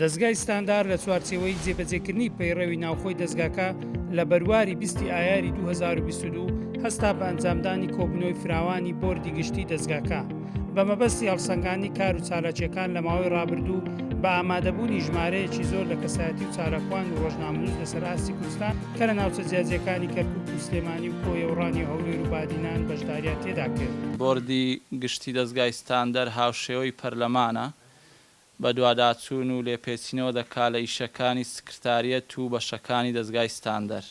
دەزگای ستاندار لە چوارچێوەی جێبەجێکردنی پەیڕەوی ناوخۆی دەستگاکە لە بەرواری 20 ئایاری 2022 هەستا بە ئەنجامدانی کۆبوونەوەی فراوانی بۆردی گشتی دەستگاکە بە مەبەستی هەڵسەنگاندنی کار و چالاکیەکان لە ماوەی ڕابردوو بە ئامادەبوونی ژمارەیەکی زۆر لە کەسایەتی و چالاکوان و ڕۆژنامەنووس لەسەر ئاستی کوردستان کە لە ناوچە جیاجیەکانی کەرکووک و سلێمانی و کۆیەوڕانی و هەولێر و بادینان بەشداریان تێدا کرد. بۆردی گشتی دەستگای ستاندەر هاوشێوەی پەرلەمانە بە دوواداچوون و لێپێچینەوە دەکات لە ئیشەکانی سکرتاریەت و بەشەکانی دەستگای ستاندەر.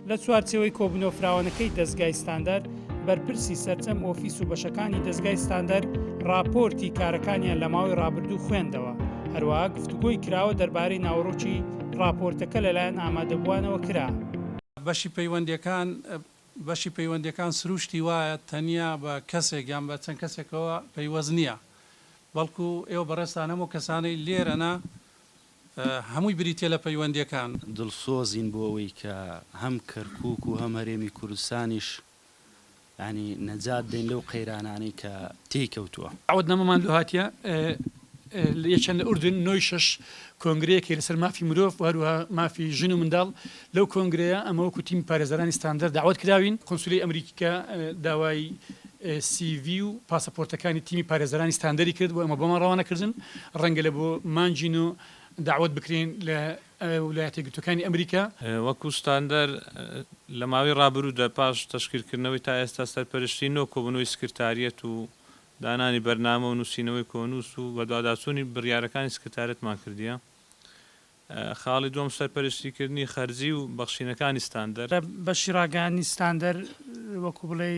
لە چوارچێوەی کۆبوونەوە فراوانەکەی دەستگای ستاندەر بەرپرسی سەرجەم ئۆفیس و بەشەکانی دەستگای ستاندەر راپۆرتی کارەکانیان لە ماوەی ڕابردوو خوێندەوە. هەروەها گفتوگۆی کراوە دەربارەی ناوڕۆکی راپۆرتەکە لەلایەن ئامادەبووانەوە کرا. بەشی پەیوەندیەکان سروشتی وایە تەنیا بە کەسێک یان بە چەند کەسێکەوە پەیوەست نییە، بەڵکو ئێوە بەڕێستان هەموو کەسانەی لێرەنا هەمووی بریتە لە پەیوەندیەکان. دڵسۆزین بۆ ئەوەی کە هەم کەرکووک و هەم هەرێمی کوردستانیش ینی نەجات دێن لەو قەیرانانەی کە تێکەوتووە. عود نەمەمان دوهاتیە یەکەندە ئوردن نۆی شەش کۆنگرەیەکی لەسەر مافی مرۆڤ هەروەها مافی ژن و منداڵ لەو کۆنگرەیە ئەمە وەکو تیمی پارێزەرانی ستاندەر داوت کراوین. کۆنسولی ئەمریکا داوای CV و پاسەپۆرتەکانی تیمی پارێزەرانی ستاندەری کرد بۆ ئەمە بۆمان ڕەوانەکردن ڕەنگە لە بۆ مانجین و داوت بکرێن لە ویلایەتە یەکگرتووەکانی ئەمریکا. وەکو ستاندەر لە ماوەی ڕابردوودا پاش تەشکیلکردنەوەی تا ئێستا سەرپەرشتی نۆ کۆبوونەوەی سکرتاریەت و دانانی بەرنامە و نووسینەوەی کۆنووس و بە دوواداچوونی بڕیارەکانی سکرتارەتمان کردیە. خاڵی دووەم سەرپەرشتیکردنی خەرجی و بەخشینەکانی ستاندەر. بەشی ڕاگەیاندنی ستاندەر وەکو بڵێ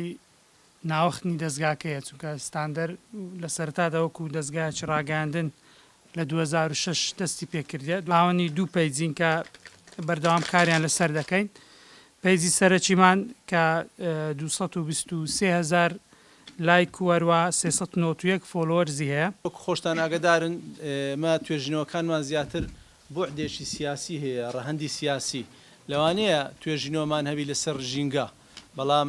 ناوەختنی دەستگاکەیە، چونکە ستاندەر لە سەرەتادا وەکو دەستگایکی ڕاگەیاندن لە 2006 دەستی پێکردە. لاوەنی دوو پەیجین کە بەردەوام کاریان لەسەر دەکەین. پەیجی سەرەکیمان کە 223,000 لایک و هەروە 391 فۆلۆوەرزی هەیە. خۆشتان ئاگادارن ما توێژینەوەکانمان زیاتر بوعدێکی سیاسی هەیە، ڕەهەندی سیاسی لەوانەیە توێژینەوەمان هەبی لەسەر ژینگە، بەڵام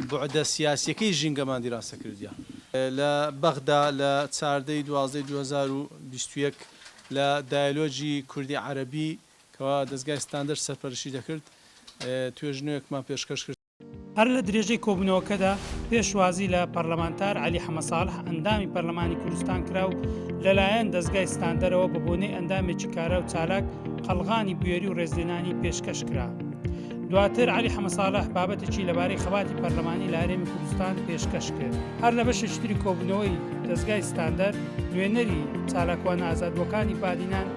بوعدە سیاسیەکەی ژینگەمان دیراسە کردیا. لە بەغدا لە 4/12/2021 لە دایلۆجی کوردی عەرەبی کەوا دەستگای ستاندەر سەرپەرشتی دەکرد توێژینەوەکمان پێشکەش کرد. هەر لە درێژەی کۆبوونەوەکەدا پێشوازی لە پەرلەمانتار عەلی حەمەساڵح ئەندامی پەرلەمانی کوردستان کرا و لەلایەن دەستگای ستاندەرەوە بە بۆنەی ئەندامێکی کارە و چالاک قەڵغانی بوێری و ڕێزلێنانی پێشکەش کرا. دواتر عەلی حەمەساڵح بابەتێکی لەبارەی خەباتی پەرلەمانی لە هەرێمی کوردستان پێشکەش کرد. هەر لە بەشێشتری کۆبوونەوەی دەستگای ستاندەر نوێنەری چالاکوان ئازادوەکانی بادینان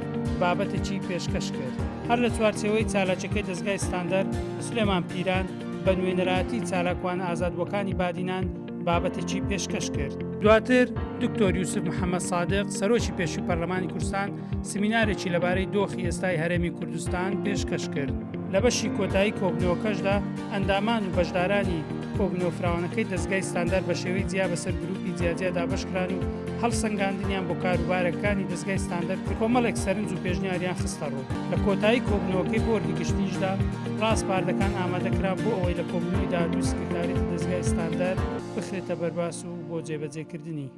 بابەتێکی پێشکەش کرد. هەر لە چوارچێوەی چالاکیەکەی دەستگای ستاندەر سولێمان پیران بە نوێنەراتی چالاکوان ئازادوەکانی بادینان بابەتێکی پێشکەش کرد. دواتر دکتۆر یوسف محەممەد سادق سەرۆکی پێشووی پەرلەمانی کوردستان سمینارێکی لەبارەی دۆخی ئێستای هەرێمی کوردستان پێشکەش کرد. لە بەشی کۆتایی کۆبوونەوەکەشدا ئەندامان و بەشدارانی کۆبوونەوە فراوانەکەی دەستگای ستاندەر بە شێوەی جیا بەسەر گروپی جیاجیادا بەشکران و هەڵسەنگاندنیان بۆ کاروبارەکانی دەستگای ستاندەر کۆمەڵێک سەرنج و پێشنیاریان خستە ڕوو. لە کۆتایی کۆبوونەوەکەی بۆردی گشتیشدا ڕاستپاردەکان ئامادەکران بۆ ئەوەی لە کۆبوونەوەی دادووی سکرتاریەتی دەستگای ستاندەر بخرێتە بەرباس و بۆ جێبەجێکردنی.